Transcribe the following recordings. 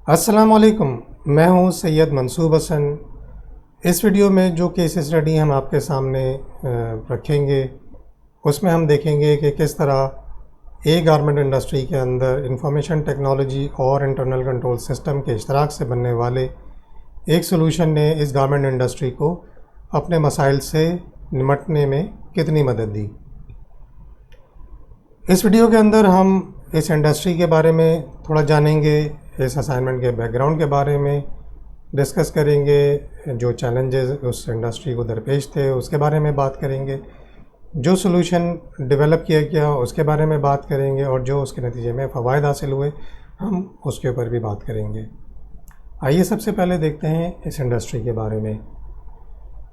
अस्सलाम वालेकुम। मैं हूं सैयद मंसूब हसन। इस वीडियो में जो केस स्टडी हम आपके सामने रखेंगे उसमें हम देखेंगे कि किस तरह गारमेंट इंडस्ट्री के अंदर इंफॉर्मेशन टेक्नोलॉजी और इंटरनल कंट्रोल सिस्टम के इश्तराक से बनने वाले एक सॉल्यूशन ने इस गारमेंट इंडस्ट्री को अपने मसाइल से निपटने में कितनी मदद दी। इस वीडियो के अंदर हम इस इंडस्ट्री के बारे में थोड़ा जानेंगे, इस असाइनमेंट के बैकग्राउंड के बारे में डिस्कस करेंगे, जो चैलेंजेस उस इंडस्ट्री को दरपेश थे उसके बारे में बात करेंगे, जो सॉल्यूशन डेवलप किया गया उसके बारे में बात करेंगे और जो उसके नतीजे में फ़वाइद हासिल हुए हम उसके ऊपर भी बात करेंगे। आइए सबसे पहले देखते हैं इस इंडस्ट्री के बारे में।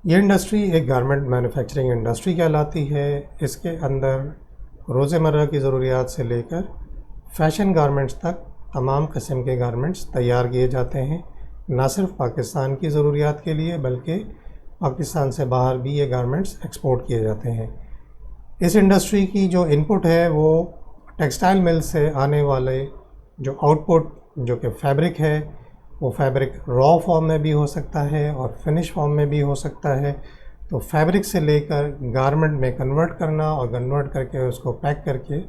ये इंडस्ट्री एक गारमेंट मैन्युफैक्चरिंग इंडस्ट्री कहलाती है। इसके अंदर रोज़मर्रा की ज़रूरियात से लेकर फ़ैशन गारमेंट्स तक तमाम किस्म के गारमेंट्स तैयार किए जाते हैं, ना सिर्फ पाकिस्तान की ज़रूरियात के लिए बल्कि पाकिस्तान से बाहर भी ये गारमेंट्स एक्सपोर्ट किए जाते हैं। इस इंडस्ट्री की जो इनपुट है वो टेक्सटाइल मिल से आने वाले जो आउटपुट जो कि फैब्रिक है, वो फैब्रिक रॉ फॉर्म में भी हो सकता है और फिनिश फॉर्म में भी हो सकता है। तो फैब्रिक से लेकर गारमेंट में कन्वर्ट करना और कन्वर्ट करके उसको पैक करके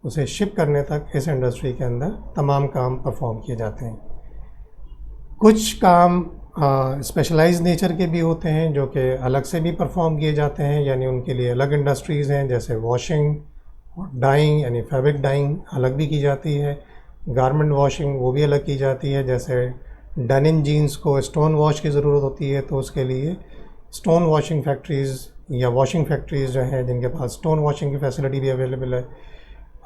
उसे शिप करने तक इस इंडस्ट्री के अंदर तमाम काम परफॉर्म किए जाते हैं। कुछ काम स्पेशलाइज्ड नेचर के भी होते हैं जो कि अलग से भी परफॉर्म किए जाते हैं, यानी उनके लिए अलग इंडस्ट्रीज़ हैं, जैसे वॉशिंग और डाइंग यानी फैब्रिक डाइंग अलग भी की जाती है। गारमेंट वॉशिंग वो भी अलग की जाती है, जैसे डेनिम जीन्स को स्टोन वॉश की ज़रूरत होती है तो उसके लिए स्टोन वॉशिंग फैक्ट्रीज़ या वॉशिंग फैक्ट्रीज़ जो हैं जिनके पास स्टोन वॉशिंग की फैसिलिटी भी अवेलेबल है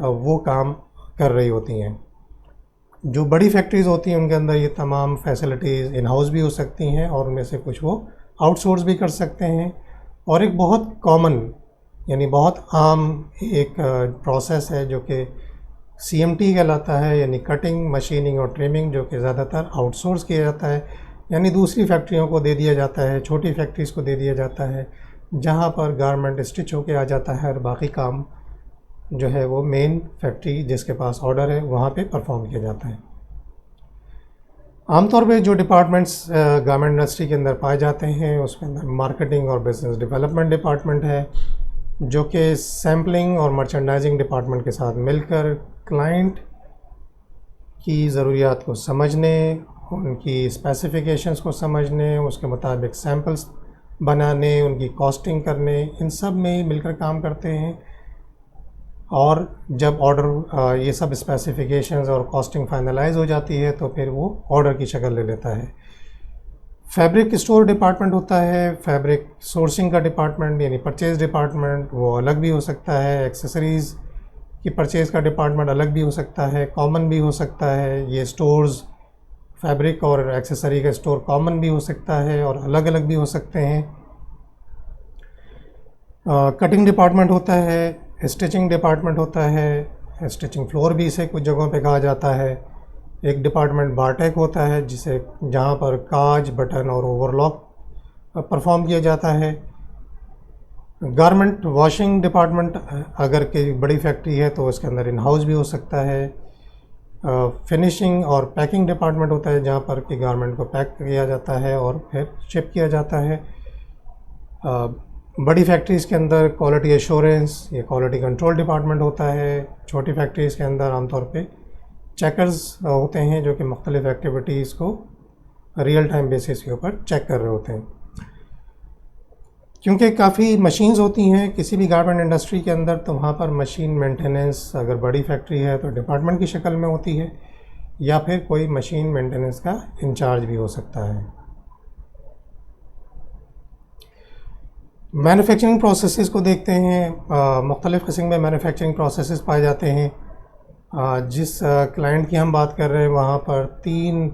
वो काम कर रही होती हैं। जो बड़ी फैक्ट्रीज़ होती हैं उनके अंदर ये तमाम फैसिलिटीज़ इन हाउस भी हो सकती हैं और उनमें से कुछ वो आउटसोर्स भी कर सकते हैं। और एक बहुत कॉमन यानी बहुत आम एक प्रोसेस है जो कि CMT कहलाता है, यानी कटिंग, मशीनिंग और ट्रिमिंग, जो कि ज़्यादातर आउटसोर्स किया जाता है, यानी दूसरी फैक्ट्रियों को दे दिया जाता है, छोटी फैक्ट्रीज़ को दे दिया जाता है, जहाँ पर गारमेंट स्टिच होके आ जाता है और बाकी काम जो है वो मेन फैक्ट्री जिसके पास ऑर्डर है वहाँ पे परफॉर्म किया जाता है। आमतौर पे जो डिपार्टमेंट्स गारमेंट इंडस्ट्री के अंदर पाए जाते हैं उसके अंदर मार्केटिंग और बिजनेस डेवलपमेंट डिपार्टमेंट है, जो कि सैम्पलिंग और मर्चेंडाइजिंग डिपार्टमेंट के साथ मिलकर क्लाइंट की ज़रूरियात को समझने, उनकी स्पेसिफिकेशंस को समझने, उसके मुताबिक सैम्पल्स बनाने, उनकी कॉस्टिंग करने, इन सब में मिलकर काम करते हैं। और जब ऑर्डर ये सब स्पेसिफिकेशंस और कॉस्टिंग फाइनलाइज हो जाती है तो फिर वो ऑर्डर की शक्ल ले लेता है। फैब्रिक स्टोर डिपार्टमेंट होता है, फैब्रिक सोर्सिंग का डिपार्टमेंट यानी परचेज़ डिपार्टमेंट वो अलग भी हो सकता है, एक्सेसरीज़ की परचेज़ का डिपार्टमेंट अलग भी हो सकता है, कॉमन भी हो सकता है। ये स्टोर्स फैब्रिक और एक्सेसरी का स्टोर कॉमन भी हो सकता है और अलग अलग भी हो सकते हैं। कटिंग डिपार्टमेंट होता है, स्टिचिंग डिपार्टमेंट होता है, स्टिचिंग फ्लोर भी इसे कुछ जगहों पे कहा जाता है। एक डिपार्टमेंट बारटेक होता है जिसे जहाँ पर काज, बटन और ओवरलॉक परफॉर्म किया जाता है। गारमेंट वॉशिंग डिपार्टमेंट अगर कोई बड़ी फैक्ट्री है तो उसके अंदर इन हाउस भी हो सकता है। फिनिशिंग और पैकिंग डिपार्टमेंट होता है जहाँ पर कि गारमेंट को पैक किया जाता है और फिर शिप किया जाता है। बड़ी फैक्ट्रीज़ के अंदर क्वालिटी एश्योरेंस या क्वालिटी कंट्रोल डिपार्टमेंट होता है। छोटी फैक्ट्रीज़ के अंदर आमतौर पे चेकर्स होते हैं जो कि मुख्तलिफ़ एक्टिविटीज़ को रियल टाइम बेसिस के ऊपर चेक कर रहे होते हैं। क्योंकि काफ़ी मशीन्स होती हैं किसी भी गारमेंट इंडस्ट्री के अंदर, तो वहाँ पर मशीन मेंटेनेंस अगर बड़ी फैक्ट्री है तो डिपार्टमेंट की शक्ल में होती है या फिर कोई मशीन मेंटेनेंस का इंचार्ज भी हो सकता है। मैन्युफैक्चरिंग प्रोसेसेस को देखते हैं। मुख्तलिफ़ किस्म में मैन्युफैक्चरिंग प्रोसेसेस पाए जाते हैं। जिस क्लाइंट की हम बात कर रहे हैं वहाँ पर 3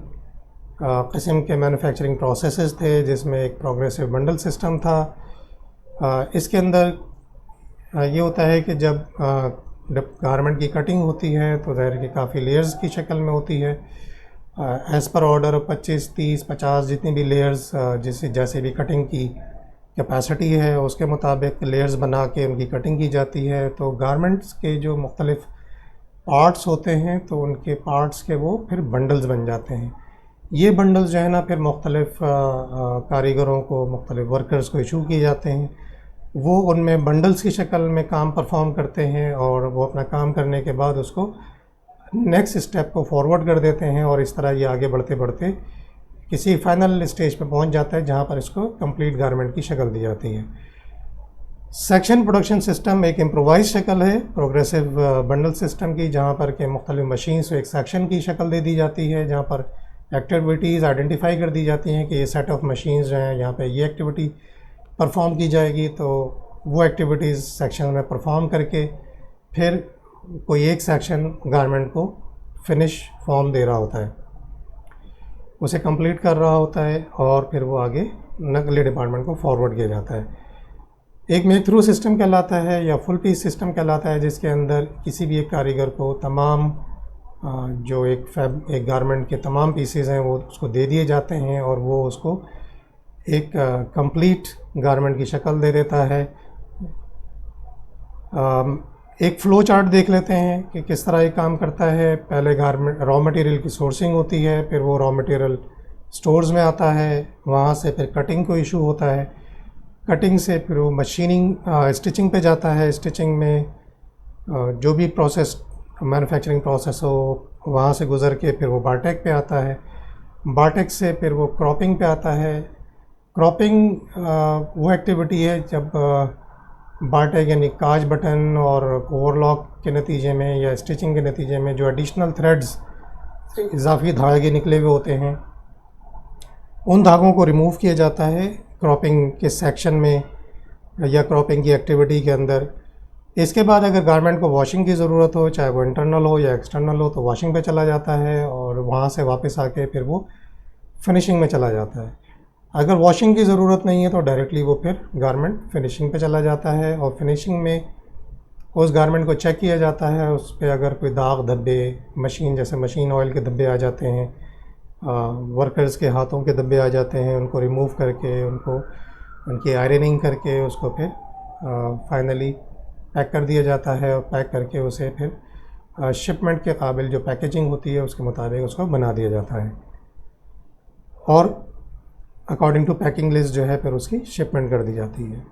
किस्म के मैन्युफैक्चरिंग प्रोसेसेस थे, जिसमें एक प्रोग्रेसिव बंडल सिस्टम था। इसके अंदर ये होता है कि जब गारमेंट की कटिंग होती है तो ज़ाहिर कि काफ़ी लेयर्स की शक्ल में होती है। एज़ पर ऑर्डर 25, 30, 50 जितनी भी लेयर्स जैसे भी कटिंग की कैपेसिटी है उसके मुताबिक लेयर्स बना के उनकी कटिंग की जाती है। तो गारमेंट्स के जो मुख्तलिफ़ पार्ट्स होते हैं तो उनके पार्ट्स के वो फिर बंडल्स बन जाते हैं। ये बंडल्स जो है ना फिर मुख्तलिफ़ कारीगरों को, मुख्तलिफ़ वर्कर्स को इशू किए जाते हैं। वो उनमें बंडल्स की शक्ल में काम परफॉर्म करते हैं और वो अपना काम करने के बाद उसको नेक्स्ट स्टेप को फॉरवर्ड कर देते हैं, और इस तरह ये आगे बढ़ते बढ़ते किसी फाइनल स्टेज पे पहुंच जाता है जहां पर इसको कंप्लीट गारमेंट की शक्ल दी जाती है। सेक्शन प्रोडक्शन सिस्टम एक इम्प्रोवाइज शक्ल है प्रोग्रेसिव बंडल सिस्टम की, जहाँ पर के मुख्तलिफ मशीन्स को एक सेक्शन की शक्ल दे दी जाती है, जहाँ पर एक्टिविटीज़ आइडेंटिफाई कर दी जाती हैं कि ये सेट ऑफ मशीन्स जो हैं यहाँ पे ये एक्टिविटी परफॉर्म की जाएगी। तो वो एक्टिविटीज़ सेक्शन में परफॉर्म करके फिर कोई एक सेक्शन गारमेंट को फिनिश फॉर्म दे रहा होता है, उसे कंप्लीट कर रहा होता है, और फिर वो आगे अगले डिपार्टमेंट को फॉरवर्ड किया जाता है। एक मेक थ्रू सिस्टम कहलाता है या फुल पीस सिस्टम कहलाता है, जिसके अंदर किसी भी एक कारीगर को तमाम जो एक गारमेंट के तमाम पीसेस हैं वो उसको दे दिए जाते हैं, और वो उसको एक कंप्लीट गारमेंट की शक्ल दे देता है। एक फ़्लो चार्ट देख लेते हैं कि किस तरह ये काम करता है। पहले गारमेंट रॉ मटेरियल की सोर्सिंग होती है, फिर वो रॉ मटेरियल स्टोर्स में आता है, वहाँ से फिर कटिंग को इशू होता है, कटिंग से फिर वो मशीनिंग स्टिचिंग पे जाता है, स्टिचिंग में जो भी प्रोसेस मैन्युफैक्चरिंग प्रोसेस हो वहाँ से गुज़र के फिर वो बारटेक पे आता है, बारटेक से फिर वो क्रॉपिंग पे आता है। क्रॉपिंग वो एक्टिविटी है जब बारटेक यानी काज बटन और ओवरलॉक के नतीजे में या स्टिचिंग के नतीजे में जो एडिशनल थ्रेड्स इजाफी धागे निकले हुए होते हैं, उन धागों को रिमूव किया जाता है क्रॉपिंग के सेक्शन में या क्रॉपिंग की एक्टिविटी के अंदर। इसके बाद अगर गारमेंट को वॉशिंग की ज़रूरत हो, चाहे वो इंटरनल हो या एक्सटर्नल हो, तो वॉशिंग पे चला जाता है, और वहाँ से वापस आके फिर वो फिनिशिंग में चला जाता है। अगर वॉशिंग की ज़रूरत नहीं है तो डायरेक्टली वो फिर गारमेंट फिनिशिंग पे चला जाता है, और फिनिशिंग में उस गारमेंट को चेक किया जाता है, उस पर अगर कोई दाग धब्बे, मशीन जैसे मशीन ऑयल के धब्बे आ जाते हैं, वर्कर्स के हाथों के धब्बे आ जाते हैं, उनको रिमूव करके उनकी आयरनिंग करके उसको फिर फाइनली पैक कर दिया जाता है, और पैक करके उसे फिर शिपमेंट के काबिल जो पैकेजिंग होती है उसके मुताबिक उसको बना दिया जाता है, और अकॉर्डिंग टू पैकिंग लिस्ट जो है फिर उसकी शिपमेंट कर दी जाती है।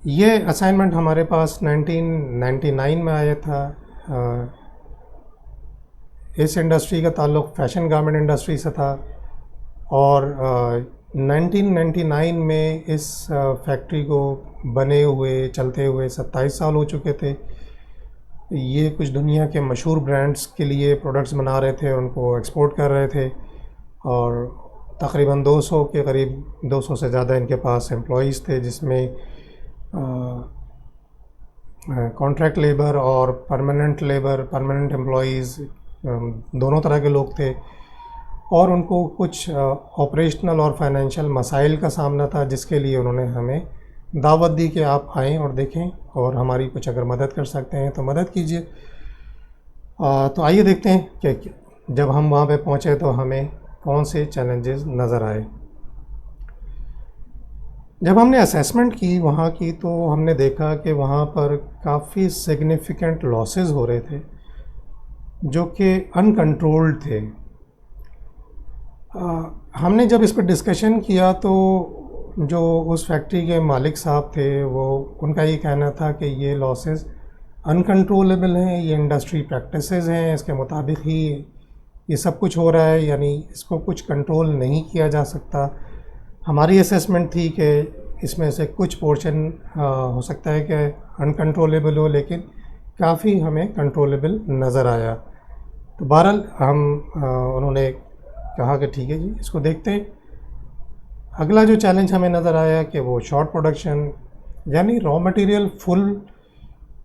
ये असाइनमेंट हमारे पास 1999 में आया था। इस इंडस्ट्री का ताल्लुक़ फैशन गारमेंट इंडस्ट्री से था, और 1999 में इस फैक्ट्री को बने हुए चलते हुए 27 साल हो चुके थे। ये कुछ दुनिया के मशहूर ब्रांड्स के लिए प्रोडक्ट्स बना रहे थे, उनको एक्सपोर्ट कर रहे थे, और तकरीबन 200 के करीब 200 से ज़्यादा इनके पास एम्प्लॉइज़ थे, जिसमें कॉन्ट्रैक्ट लेबर और परमानेंट एम्प्लॉइज़ दोनों तरह के लोग थे, और उनको कुछ ऑपरेशनल और फाइनेंशियल मसाइल का सामना था, जिसके लिए उन्होंने हमें दावत दी कि आप आएँ और देखें, और हमारी कुछ अगर मदद कर सकते हैं तो मदद कीजिए। तो आइए देखते हैं कि जब हम वहाँ पे पहुँचे तो हमें कौन से चैलेंजेस नज़र आए। जब हमने असेसमेंट की वहाँ की, तो हमने देखा कि वहाँ पर काफ़ी सिग्निफिकेंट लॉसेस हो रहे थे जो कि अनकंट्रोल्ड थे। हमने जब इस पर डिस्कशन किया तो जो उस फैक्ट्री के मालिक साहब थे वो उनका ये कहना था कि ये लॉसेस अनकंट्रोलेबल हैं, ये इंडस्ट्री प्रैक्टिसेस हैं, इसके मुताबिक ही ये सब कुछ हो रहा है, यानी इसको कुछ कंट्रोल नहीं किया जा सकता। हमारी असेसमेंट थी कि इसमें से कुछ पोर्शन हो सकता है कि अनकंट्रोलेबल हो, लेकिन काफ़ी हमें कंट्रोलेबल नज़र आया। तो बहरहाल उन्होंने कहा कि ठीक है जी, इसको देखते हैं। अगला जो चैलेंज हमें नज़र आया कि वो शॉर्ट प्रोडक्शन, यानी रॉ मटेरियल फुल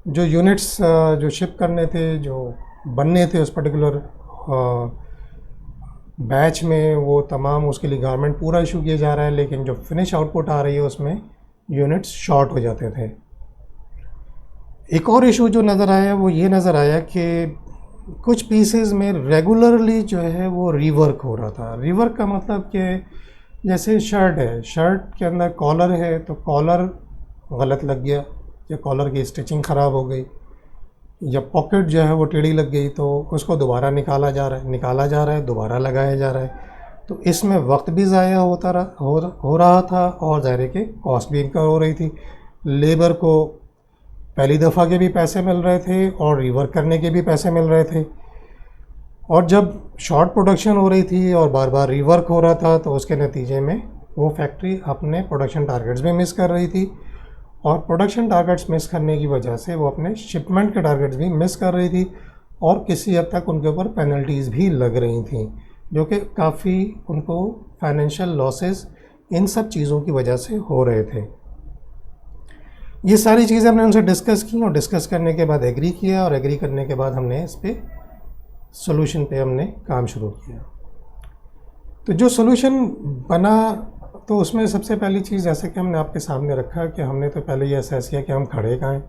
जो यूनिट्स जो शिप करने थे, जो बनने थे उस पर्टिकुलर बैच में, वो तमाम उसके लिए गारमेंट पूरा इशू किया जा रहा है, लेकिन जो फिनिश आउटपुट आ रही है उसमें यूनिट्स शॉर्ट हो जाते थे। एक और इशू जो नज़र आया वो ये नज़र आया कि कुछ पीसेस में रेगुलरली जो है वो रीवर्क हो रहा था। रीवर्क का मतलब कि जैसे शर्ट है, शर्ट के अंदर कॉलर है तो कॉलर गलत लग गया या कॉलर की स्टिचिंग ख़राब हो गई, या पॉकेट जो है वो टेढ़ी लग गई तो उसको दोबारा निकाला जा रहा है, दोबारा लगाया जा रहा है। तो इसमें वक्त भी ज़ाया हो रहा था और ज़ाहिर है कि कॉस्ट भी इनकर हो रही थी। लेबर को पहली दफ़ा के भी पैसे मिल रहे थे और रिवर्क करने के भी पैसे मिल रहे थे, और जब शॉर्ट प्रोडक्शन हो रही थी और बार बार रिवर्क हो रहा था तो उसके नतीजे में वो फैक्ट्री अपने प्रोडक्शन टारगेट्स भी मिस कर रही थी, और प्रोडक्शन टारगेट्स मिस करने की वजह से वो अपने शिपमेंट के टारगेट्स भी मिस कर रही थी, और किसी हद तक उनके ऊपर पेनल्टीज़ भी लग रही थी, जो कि काफ़ी उनको फाइनेंशियल लॉसेस इन सब चीज़ों की वजह से हो रहे थे। ये सारी चीज़ें हमने उनसे डिस्कस की, और डिस्कस करने के बाद एग्री किया, और एग्री करने के बाद हमने इस पर सोल्यूशन पे हमने काम शुरू किया। तो जो सोल्यूशन बना, तो उसमें सबसे पहली चीज़, जैसे कि हमने आपके सामने रखा, कि हमने तो पहले ये असेस किया कि हम खड़े कहाँ हैं,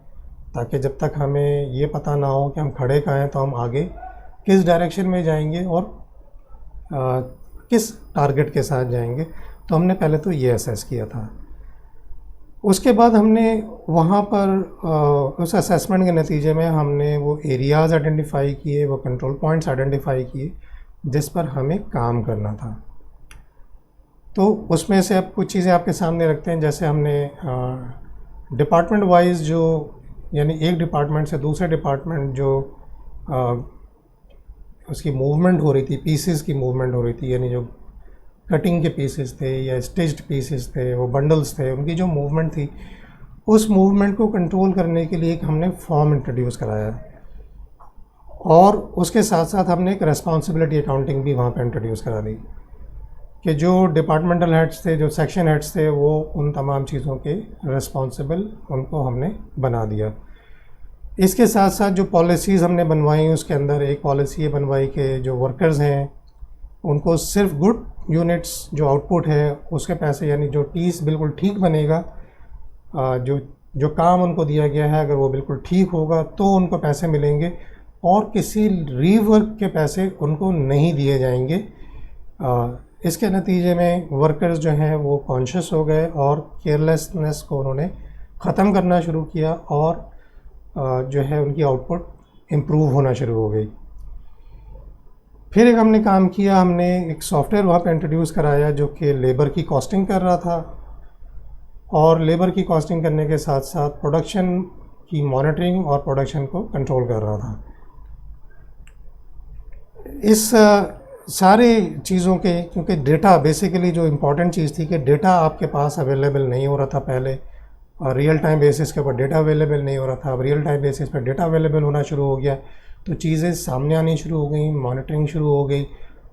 ताकि जब तक हमें ये पता ना हो कि हम खड़े कहाँ हैं तो हम आगे किस डायरेक्शन में जाएंगे और किस टारगेट के साथ जाएंगे। तो हमने पहले तो ये असेस किया था। उसके बाद हमने वहाँ पर उस असेसमेंट के नतीजे में हमने वो एरियाज़ आइडेंटिफाई किए, वो कंट्रोल पॉइंट्स आइडेंटिफाई किए जिस पर हमें काम करना था। तो उसमें से अब कुछ चीज़ें आपके सामने रखते हैं। जैसे हमने डिपार्टमेंट वाइज जो, यानी एक डिपार्टमेंट से दूसरे डिपार्टमेंट जो उसकी मूवमेंट हो रही थी, पीसेस की मूवमेंट हो रही थी, यानी जो कटिंग के पीसेस थे या स्टिच्ड पीसेस थे, वो बंडल्स थे, उनकी जो मूवमेंट थी, उस मूवमेंट को कंट्रोल करने के लिए एक हमने फॉर्म इंट्रोड्यूस कराया, और उसके साथ साथ हमने एक रेस्पॉन्सिबिलिटी अकाउंटिंग भी वहाँ पे इंट्रोड्यूस करा दी, कि जो डिपार्टमेंटल हेड्स थे, जो सेक्शन हेड्स थे, वो उन तमाम चीज़ों के रिस्पॉन्सिबल उनको हमने बना दिया। इसके साथ साथ जो पॉलिसीज़ हमने बनवाई, उसके अंदर एक पॉलिसी ये बनवाई कि जो वर्कर्स हैं उनको सिर्फ गुड यूनिट्स जो आउटपुट है उसके पैसे, यानी जो पीस बिल्कुल ठीक बनेगा, जो जो काम उनको दिया गया है अगर वो बिल्कुल ठीक होगा तो उनको पैसे मिलेंगे, और किसी रीवर्क के पैसे उनको नहीं दिए जाएंगे। इसके नतीजे में वर्कर्स जो हैं वो कॉन्शियस हो गए और केयरलेसनेस को उन्होंने ख़त्म करना शुरू किया, और जो है उनकी आउटपुट इम्प्रूव होना शुरू हो गई। फिर एक हमने काम किया, हमने एक सॉफ्टवेयर वहाँ पे इंट्रोड्यूस कराया जो कि लेबर की कॉस्टिंग कर रहा था, और लेबर की कॉस्टिंग करने के साथ साथ प्रोडक्शन की मॉनिटरिंग और प्रोडक्शन को कंट्रोल कर रहा था। इस सारे चीज़ों के, क्योंकि डेटा बेसिकली जो इम्पोर्टेंट चीज़ थी कि डेटा आपके पास अवेलेबल नहीं हो रहा था पहले, और रियल टाइम बेसिस के ऊपर डेटा अवेलेबल नहीं हो रहा था। अब रियल टाइम बेसिस पर डेटा अवेलेबल होना शुरू हो गया, तो चीज़ें सामने आनी शुरू हो गई, मॉनिटरिंग शुरू हो गई,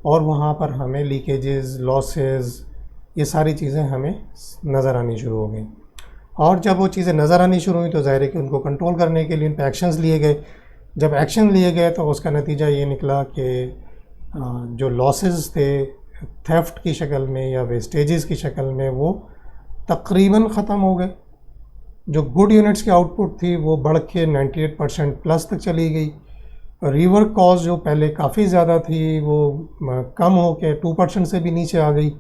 और वहाँ पर हमें लीकेजेस, लॉसेस, ये सारी चीज़ें हमें नज़र आनी शुरू हो गई। और जब वो चीज़ें नज़र आनी शुरू हुई तो ज़ाहिर है कि उनको कंट्रोल करने के लिए उन पर एक्शंस लिए गए। जब एक्शन लिए गए तो उसका नतीजा ये निकला कि जो लॉसेस थे थेफ्ट की शक्ल में या वेस्टेजेस की शक्ल में, वो तकरीबन ख़त्म हो गए। जो गुड यूनिट्स की आउटपुट थी वो बढ़ के 98% प्लस तक चली गई। रिवर्क कॉस्ट जो पहले काफ़ी ज़्यादा थी वो कम हो के 2% से भी नीचे आ गई,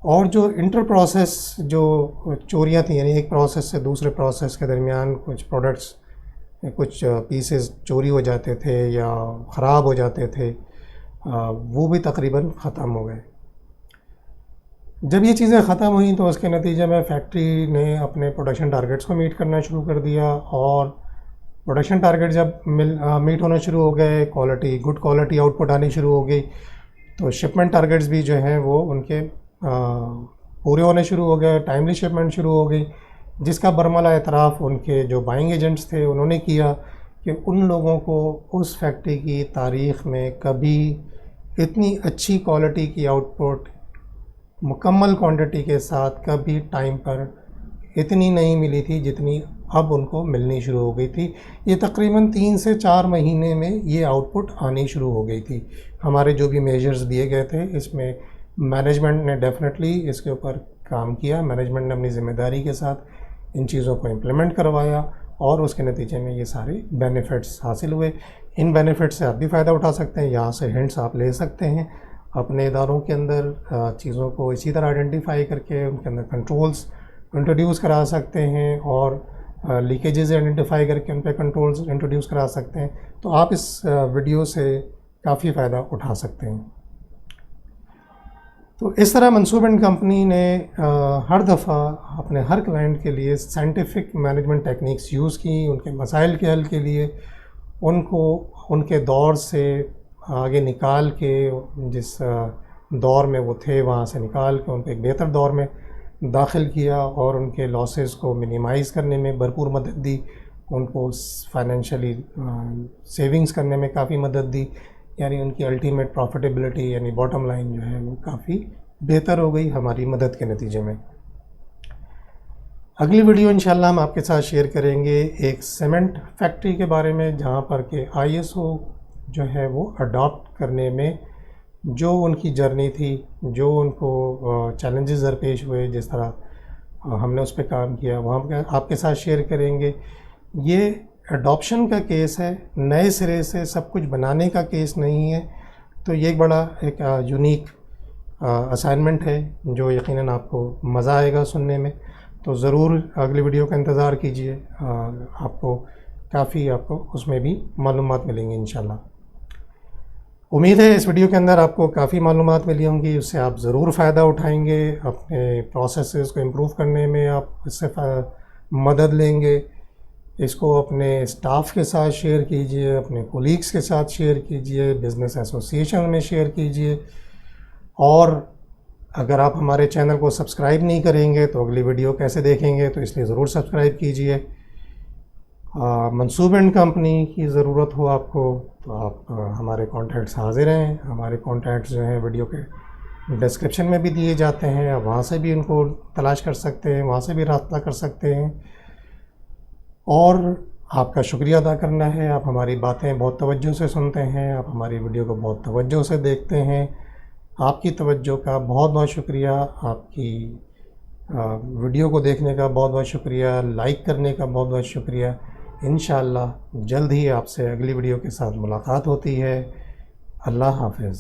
और जो इंटर प्रोसेस जो चोरियाँ थी, यानी एक प्रोसेस से दूसरे प्रोसेस के दरमियान कुछ प्रोडक्ट्स, कुछ पीसेस चोरी हो जाते थे या ख़राब हो जाते थे, वो भी तकरीबन ख़त्म हो गए। जब ये चीज़ें ख़त्म हुई तो उसके नतीजे में फैक्ट्री ने अपने प्रोडक्शन टारगेट्स को मीट करना शुरू कर दिया, और प्रोडक्शन टारगेट जब मीट होना शुरू हो गए, गुड क्वालिटी आउटपुट आनी शुरू हो गई, तो शिपमेंट टारगेट्स भी जो हैं वो उनके पूरे होने शुरू हो गए, टाइमली शिपमेंट शुरू हो गई, जिसका बरमला एतराफ़ उनके जो बाइंग एजेंट्स थे उन्होंने किया कि उन लोगों को उस फैक्ट्री की तारीख़ में कभी इतनी अच्छी क्वालिटी की आउटपुट मुकम्मल क्वांटिटी के साथ कभी टाइम पर इतनी नहीं मिली थी जितनी अब उनको मिलनी शुरू हो गई थी। ये तकरीबन 3 से 4 महीने में ये आउटपुट आनी शुरू हो गई थी। हमारे जो भी मेजर्स दिए गए थे, इसमें मैनेजमेंट ने डेफिनेटली इसके ऊपर काम किया। मैनेजमेंट ने अपनी ज़िम्मेदारी के साथ इन चीज़ों को इम्प्लीमेंट करवाया, और उसके नतीजे में ये सारे बेनिफिट्स हासिल हुए। इन बेनिफिट्स से आप भी फ़ायदा उठा सकते हैं, यहाँ से हिंट्स आप ले सकते हैं अपने इदारों के अंदर। चीज़ों को इसी तरह आइडेंटिफाई करके उनके अंदर कंट्रोल्स इंट्रोड्यूस करा सकते हैं, और लीकेजेस आइडेंटिफाई करके उन पर कंट्रोल्स इंट्रोड्यूस करा सकते हैं। तो आप इस वीडियो से काफ़ी फ़ायदा उठा सकते हैं। तो इस तरह मंसूब एंड कंपनी ने हर दफ़ा अपने हर क्लाइंट के लिए साइंटिफिक मैनेजमेंट टेक्निक्स यूज़ की, उनके मसाइल के हल के लिए उनको उनके दौर से आगे निकाल के, जिस दौर में वो थे वहाँ से निकाल के उनको एक बेहतर दौर में दाखिल किया और उनके लॉसेस को मिनिमाइज़ करने में भरपूर मदद दी, उनको फाइनेंशियली सेविंग्स करने में काफ़ी मदद दी, यानी उनकी अल्टीमेट प्रॉफिटेबिलिटी यानी बॉटम लाइन जो है वो काफ़ी बेहतर हो गई हमारी मदद के नतीजे में। अगली वीडियो इंशाल्लाह हम आपके साथ शेयर करेंगे एक सीमेंट फैक्ट्री के बारे में, जहाँ पर के ISO जो है वो अडॉप्ट करने में जो उनकी जर्नी थी, जो उनको चैलेंजेस दरपेश हुए, जिस तरह हमने उस पर काम किया, वहाँ पर आपके साथ शेयर करेंगे। ये अडॉप्शन का केस है, नए सिरे से सब कुछ बनाने का केस नहीं है। तो ये एक बड़ा एक यूनिक असाइनमेंट है जो यकीनन आपको मज़ा आएगा सुनने में। तो ज़रूर अगली वीडियो का इंतज़ार कीजिए, आपको काफ़ी उसमें भी मालूमात मिलेंगी इंशाल्लाह। उम्मीद है इस वीडियो के अंदर आपको काफ़ी मालूमात मिली होंगी, उससे आप ज़रूर फ़ायदा उठाएंगे, अपने प्रोसेसेस को इम्प्रूव करने में आप इससे मदद लेंगे। इसको अपने स्टाफ के साथ शेयर कीजिए, अपने कोलीग्स के साथ शेयर कीजिए, बिज़नेस एसोसिएशन में शेयर कीजिए। और अगर आप हमारे चैनल को सब्सक्राइब नहीं करेंगे तो अगली वीडियो कैसे देखेंगे, तो इसलिए ज़रूर सब्सक्राइब कीजिए। मंसूब एंड कंपनी की ज़रूरत हो आपको तो आप हमारे कॉन्टैक्ट्स हाजिर हैं। हमारे कॉन्टैक्ट्स जो हैं वीडियो के डिस्क्रिप्शन में भी दिए जाते हैं, आप वहाँ से भी उनको तलाश कर सकते हैं, वहाँ से भी रास्ता कर सकते हैं। और आपका शुक्रिया अदा करना है, आप हमारी बातें बहुत तवज्जो से सुनते हैं, आप हमारी वीडियो को बहुत तवज्जो से देखते हैं। आपकी तवज्जो का बहुत बहुत शुक्रिया, आपकी वीडियो को देखने का बहुत बहुत शुक्रिया, लाइक करने का बहुत बहुत शुक्रिया। इंशाअल्लाह जल्द ही आपसे अगली वीडियो के साथ मुलाकात होती है। अल्लाह हाफ़िज़।